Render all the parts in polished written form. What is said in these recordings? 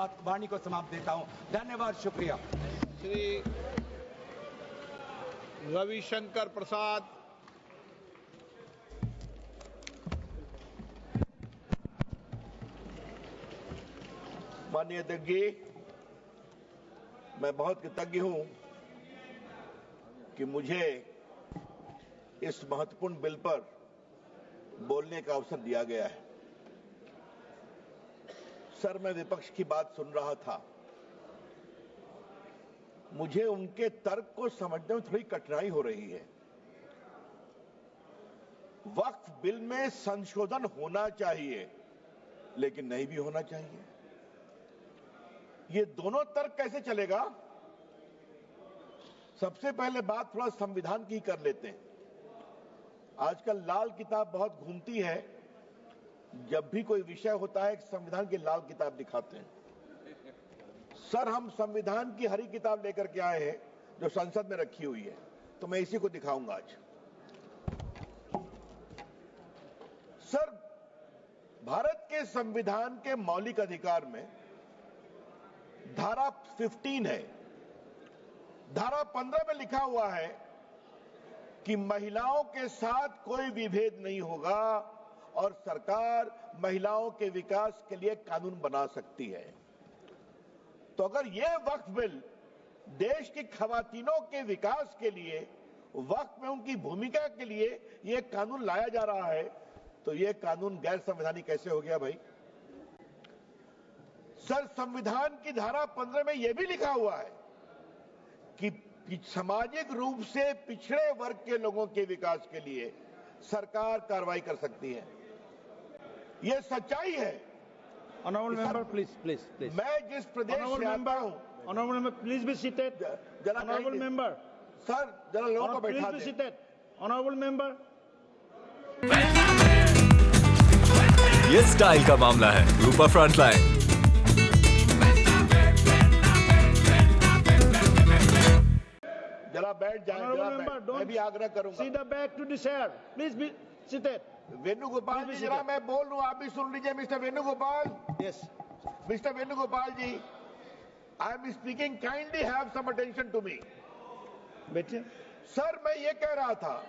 वाणी को समाप्त देता हूं। धन्यवाद, शुक्रिया। श्री रविशंकर प्रसाद। माननीय अध्यक्ष जी, मैं बहुत कृतज्ञ हूं कि मुझे इस महत्वपूर्ण बिल पर बोलने का अवसर दिया गया है। सर, मैं विपक्ष की बात सुन रहा था। मुझे उनके तर्क को समझने में थोड़ी कठिनाई हो रही है। वक्फ बिल में संशोधन होना चाहिए, लेकिन नहीं भी होना चाहिए। ये दोनों तर्क कैसे चलेगा? सबसे पहले बात थोड़ा संविधान की कर लेते हैं। आजकल लाल किताब बहुत घूमती है। जब भी कोई विषय होता है, संविधान की लाल किताब दिखाते हैं। सर, हम संविधान की हरी किताब लेकर के आए हैं जो संसद में रखी हुई है, तो मैं इसी को दिखाऊंगा आज। सर, भारत के संविधान के मौलिक अधिकार में धारा 15 है। धारा 15 में लिखा हुआ है कि महिलाओं के साथ कोई विभेद नहीं होगा और सरकार महिलाओं के विकास के लिए कानून बना सकती है। तो अगर यह वक्फ बिल देश की खवातीनों के विकास के लिए, वक्फ में उनकी भूमिका के लिए यह कानून लाया जा रहा है, तो यह कानून गैर संवैधानिक कैसे हो गया भाई? सर, संविधान की धारा 15 में यह भी लिखा हुआ है कि सामाजिक रूप से पिछड़े वर्ग के लोगों के विकास के लिए सरकार कार्रवाई कर सकती है। यह सच्चाई है। Honorable member, please. मैं जिस प्रदेश से आता हूं, Honorable member, please be seated. जरा Honorable member, सर, जरा लोगों को please बैठा be दें। seated. Honorable member. ये स्टाइल का मामला है। रूपा फ्रंटलाइन। जरा बैठ जाएं, Honorable जरा member, बैठ। मैं भी आग्रह करूंगा। See the back to the chair. Please be seated. Venugopal जी, जरा मैं बोल रहा हूं, आप भी सुन लीजिए। Mister Venugopal, Yes. Mister Venugopal ji, I am speaking, kindly have some attention to me. बैठिए। सर, मैं ये कह रहा था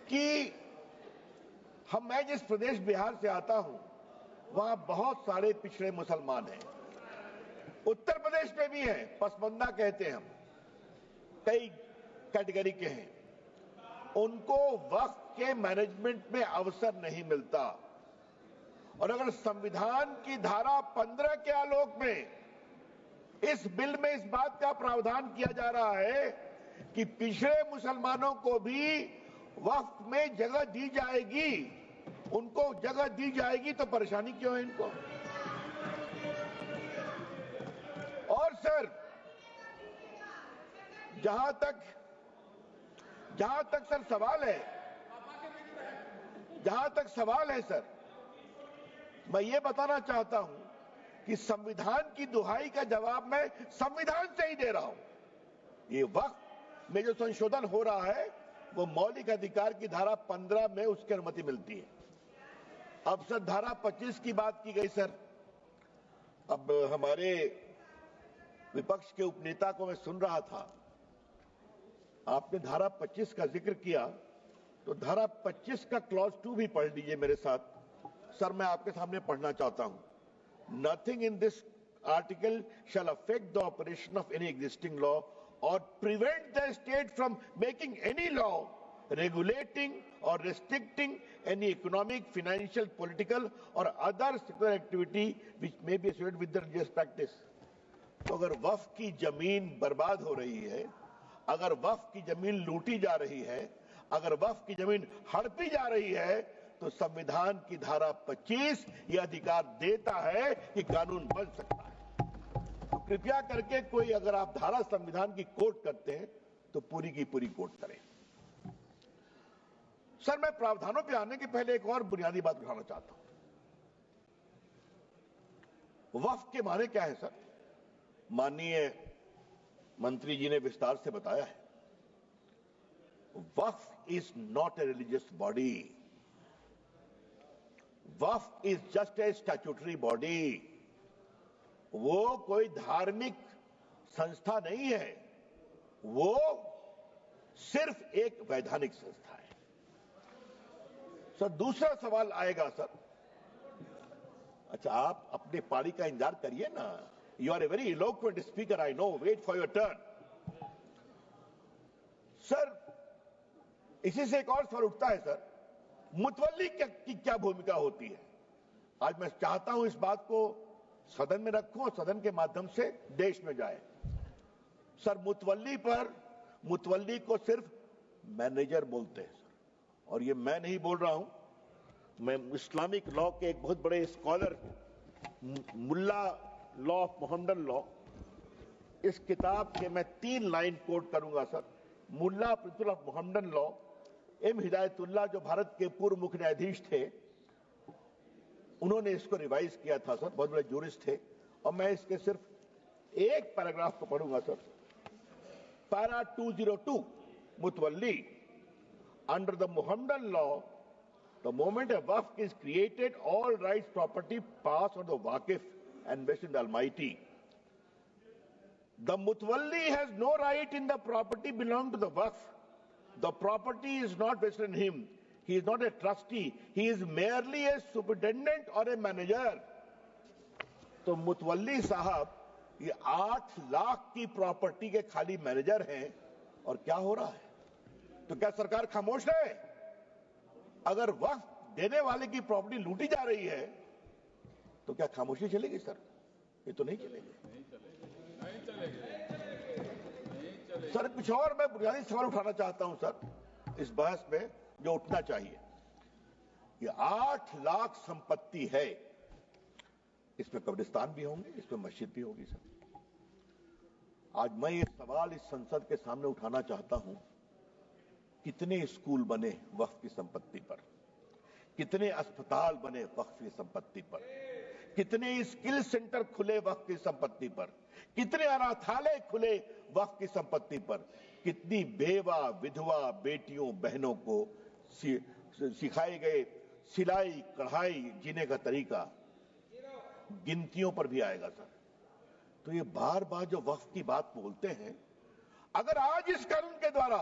कि मैं जिस प्रदेश बिहार से आता हूं, वहां बहुत सारे पिछड़े मुसलमान हैं। उत्तर प्रदेश में भी हैं, पसमंदा कहते हैं हम, कई कैटेगरी के हैं। उनको वक्फ के मैनेजमेंट में अवसर नहीं मिलता। और अगर संविधान की धारा 15 के आलोक में इस बिल में इस बात का प्रावधान किया जा रहा है कि पिछड़े मुसलमानों को भी वक्फ में जगह दी जाएगी, उनको जगह दी जाएगी, तो परेशानी क्यों है इनको? और सर, जहां तक सर सवाल है सर, मैं ये बताना चाहता हूं कि संविधान की दुहाई का जवाब मैं संविधान से ही दे रहा हूं। ये वक्फ में जो संशोधन हो रहा है, वो मौलिक अधिकार की धारा 15 में उसकी अनुमति मिलती है। अब सर, धारा 25 की बात की गई सर। अब हमारे विपक्ष के उपनेता को मैं सुन रहा था, आपने धारा 25 का जिक्र किया, तो धारा 25 का क्लॉज 2 भी पढ़ लीजिए मेरे साथ। सर, मैं आपके सामने पढ़ना चाहता हूं। Nothing in this article shall affect the operation of any existing law और prevent the state from making any law regulating or restricting any economic, financial, political or other secular activity which may be associated with the religious practice। तो अगर वक्फ की जमीन बर्बाद हो रही है, अगर वक्फ की जमीन लूटी जा रही है, अगर वक्फ की जमीन हड़पी जा रही है, तो संविधान की धारा 25 यह अधिकार देता है कि कानून बन सकता है। तो कृपया करके कोई अगर आप धारा संविधान की कोट करते हैं तो पूरी की पूरी कोट करें। सर, मैं प्रावधानों पे आने के पहले एक और बुनियादी बात उठाना चाहता हूं। वक्फ के माने क्या है सर? माननीय मंत्री जी ने विस्तार से बताया है। Waqf is not a religious body. Waqf is just a statutory body. वो कोई धार्मिक संस्था नहीं है, वो सिर्फ एक वैधानिक संस्था है। सर, दूसरा सवाल आएगा सर, अच्छा आप अपने पारी का इंतजार करिए ना, you are a very eloquent speaker, I know, wait for your turn. Sir, इसी से एक और सवाल उठता है सर, मुतवल्ली की क्या भूमिका होती है? आज मैं चाहता हूं इस बात को सदन में रखूं और सदन के माध्यम से देश में जाए। सर, मुतवल्ली को सिर्फ मैनेजर बोलते हैं सर, और ये मैं नहीं बोल रहा हूं, मैं इस्लामिक लॉ के एक बहुत बड़े scholar, Mulla law of Mohammedan law, इस किताब के मैं 3 लाइन कोट करूंगा sir. Mulla principle of Mohammedan law, M Hidayatullah जो भारत के पूर्व मुख्य न्यायाधीश थे, उन्होंने इसको रिवाइज किया था सर, बहुत बड़े जूरिस्ट थे, और मैं इसके सिर्फ एक पैराग्राफ को पढ़ूंगा sir. Para 202, mutawalli, under the Mohammedan law, the moment a waqf is created, all rights property pass on the waqif and vested in the Almighty. The mutawalli has no right in the property belonging to the waqf. The property is not vested in him. He is not a trustee. He is merely a superintendent or a manager. तो मुतवल्ली साहब ये 8 लाख की property के खाली manager हैं, और क्या हो रहा है? तो क्या सरकार खामोश है? अगर वक्फ देने वाले की प्रॉपर्टी लूटी जा रही है तो क्या खामोशी चलेगी सर? ये तो नहीं चलेगी। सर, कुछ और मैं बुनियादी सवाल उठाना चाहता हूं सर इस बहस में, जो उठना चाहिए। ये 8 लाख संपत्ति है, इसमें कब्रिस्तान भी होंगे, इसमें मस्जिद भी होगी सर। आज मैं ये सवाल इस संसद के सामने उठाना चाहता हूं, कितने स्कूल बने वक्फ की संपत्ति पर, कितने अस्पताल बने वक्फ की संपत्ति पर, कितने स्किल सेंटर खुले वक्फ की संपत्ति पर, कितने अनाथालय खुले वक्फ की संपत्ति पर, कितनी बेवा विधवा बेटियों बहनों को सिखाए गए सिलाई कढ़ाई जीने का तरीका, गिनतियों पर भी आएगा सर। तो ये बार बार जो वक्फ की बात बोलते हैं, अगर आज इस कानून के द्वारा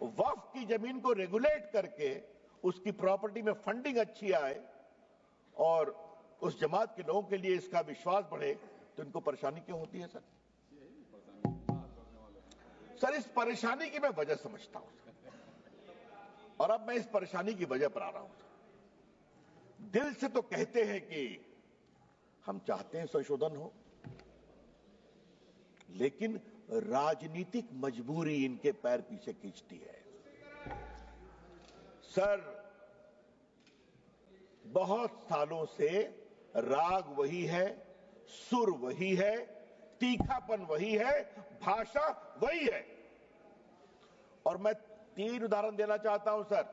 वक्फ की जमीन को रेगुलेट करके उसकी प्रॉपर्टी में फंडिंग अच्छी आए और उस जमात के लोगों के लिए इसका विश्वास बढ़े, तो इनको परेशानी क्यों होती है सर? सर, इस परेशानी की मैं वजह समझता हूं, और अब मैं इस परेशानी की वजह पर आ रहा हूं। दिल से तो कहते हैं कि हम चाहते हैं संशोधन हो, लेकिन राजनीतिक मजबूरी इनके पैर पीछे खींचती है। सर, बहुत सालों से राग वही है, सुर वही है, तीखापन वही है, भाषा वही है। और मैं 3 उदाहरण देना चाहता हूं सर।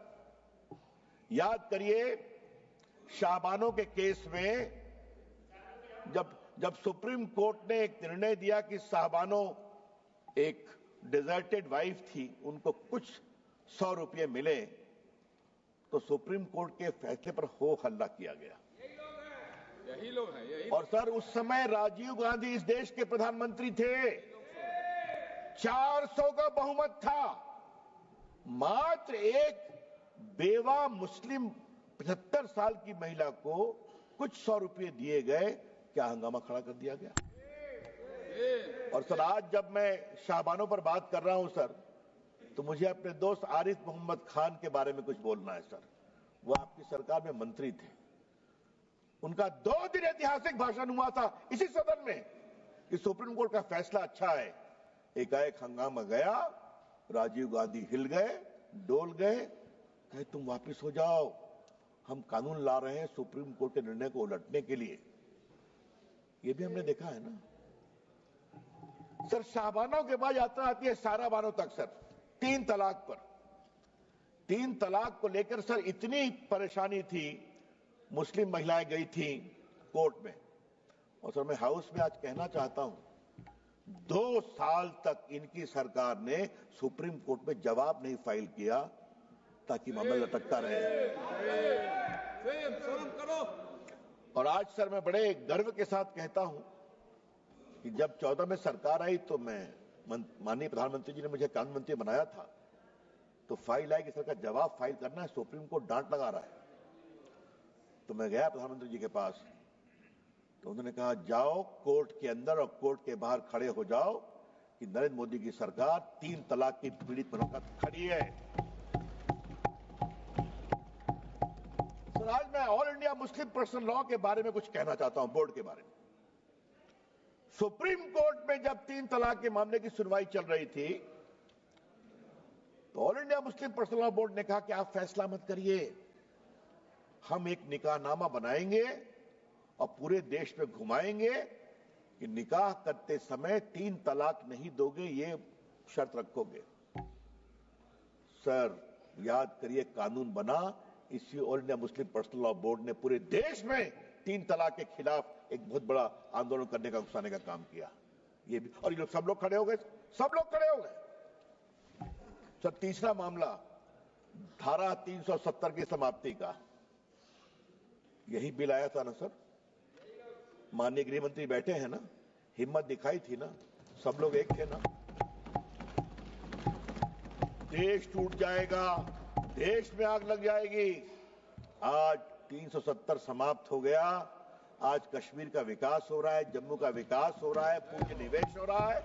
याद करिए, शाहबानों के केस में जब सुप्रीम कोर्ट ने एक निर्णय दिया कि साहबानो एक डिजर्टेड वाइफ थी, उनको कुछ 100 रुपये मिले, तो सुप्रीम कोर्ट के फैसले पर हो हल्ला किया गया। यही लोग हैं। और सर, उस समय राजीव गांधी इस देश के प्रधानमंत्री थे, 400 का बहुमत था, मात्र एक बेवा मुस्लिम 75 साल की महिला को कुछ 100 रुपये दिए गए, क्या हंगामा खड़ा कर दिया गया। और सर, आज जब मैं शाहबानों पर बात कर रहा हूं सर, तो मुझे अपने दोस्त आरिफ मोहम्मद खान के बारे में कुछ बोलना है सर। वो आपकी सरकार में मंत्री थे, उनका 2 दिन ऐतिहासिक भाषण हुआ था इसी सदन में कि सुप्रीम कोर्ट का फैसला अच्छा है। एकाएक हंगामा गया, राजीव गांधी हिल गए, डोल गए, कहे तुम वापिस हो जाओ, हम कानून ला रहे हैं सुप्रीम कोर्ट के निर्णय को उलटने के लिए। ये भी हमने देखा है ना सर। शाहबानों के बाद यात्रा आती है साराबानों तक सर, 3 तलाक पर। 3 तलाक को लेकर सर इतनी परेशानी थी, मुस्लिम महिलाएं गई थी कोर्ट में। और सर, मैं हाउस में आज कहना चाहता हूं, 2 साल तक इनकी सरकार ने सुप्रीम कोर्ट में जवाब नहीं फाइल किया, ताकि मामला लटकता रहे। और आज सर, मैं बड़े गर्व के साथ कहता हूं कि जब 14 में सरकार आई तो माननीय प्रधानमंत्री जी ने मुझे कानून मंत्री बनाया था, तो फाइल आई कि सर का जवाब फाइल करना है, सुप्रीम कोर्ट डांट लगा रहा है। तो मैं गया प्रधानमंत्री जी के पास, तो उन्होंने कहा जाओ कोर्ट के अंदर और कोर्ट के बाहर खड़े हो जाओ कि नरेंद्र मोदी की सरकार 3 तलाक की पीड़ित महिलाओं का खड़ी है। सर, आज मैं all India Muslim personal law के बारे में कुछ कहना चाहता हूं, बोर्ड के बारे में। सुप्रीम कोर्ट में जब 3 तलाक के मामले की सुनवाई चल रही थी, तो all India Muslim personal law board ने कहा कि आप फैसला मत करिए, हम एक निकाहनामा बनाएंगे और पूरे देश में घुमाएंगे कि निकाह करते समय 3 तलाक नहीं दोगे, ये शर्त रखोगे। सर, याद करिए, कानून बना, इसी all India Muslim personal law board ने पूरे देश में 3 तलाक के खिलाफ एक बहुत बड़ा आंदोलन करने का, उकसाने का काम किया। ये भी, और ये लोग सब लोग खड़े हो गए, सब लोग खड़े हो गए। सर, तीसरा मामला धारा 370 की समाप्ति का, यही बिल आया था ना सर, माननीय गृह मंत्री बैठे हैं ना, हिम्मत दिखाई थी ना, सब लोग एक थे ना। देश टूट जाएगा, देश में आग लग जाएगी। आज 370 समाप्त हो गया। आज कश्मीर का विकास हो रहा है, जम्मू का विकास हो रहा है, पूंजी निवेश हो रहा है।